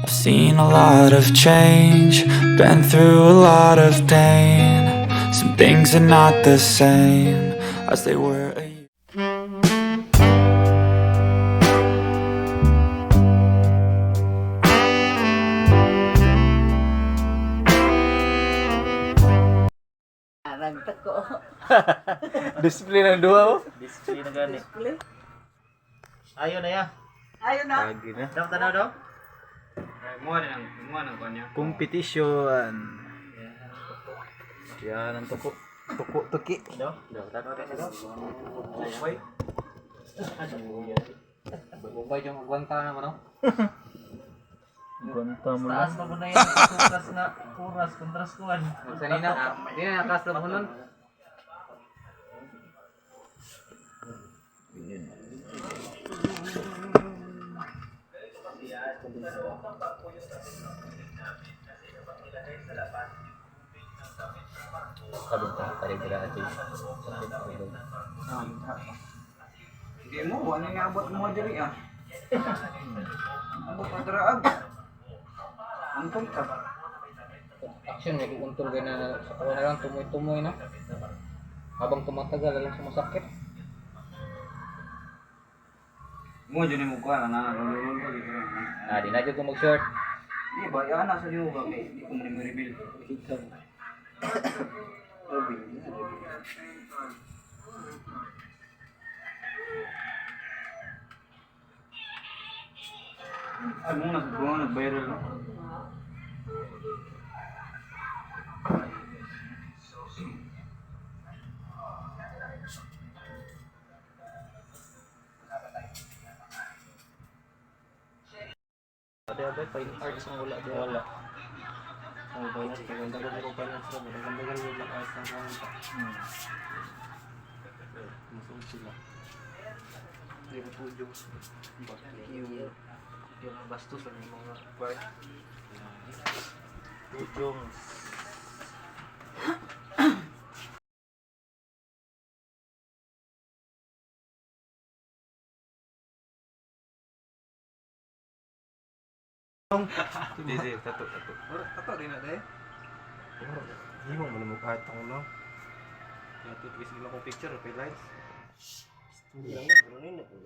I've seen a lot of change, been through a lot of pain. Some things are not the same as they were a year. Nagtako. Display ng dua oh. Display na gani. Display. Ayaw na ya. Ayun na. Lagi na. Daw tanaw daw. Muha ng kanya. Competition. Yan ang tuko. Tuki. Daw. Daw tanaw daw. Bye. Bubay yung magwanta naman no. Gwanta mo Taas pa mo na yan. Kuras na. Kuras. Kontras kuan. Sanina. Di na nakas lang nun. Hindi mo, wala nga abot mo diri ah. Abot pa diraag. Angkong ka. Action may kukontrol ka na sa kuha na lang tumoy-tumoy na. Habang tumatagal lang sumasakit. Mo jud mo kuha na nalulul ko dito. Di na dyan ko mag-short. Di ba ya na sa yoga kay di ko man reveal. Ano na sa buwan nag-viral no? Ada fine arts ang wala dia. Wala. Ang finance kaganda ko finance ra. Maganda yung black arts ang kwanta. Masuk sila. Dia po yung bastos lang yung mga part. Tujong. Hindi, tato. Tato rin na deh. Hindi mo man mo kahit ako no. Ya tu twist mo kong picture, okay lines. Studio lang, pero nino ko.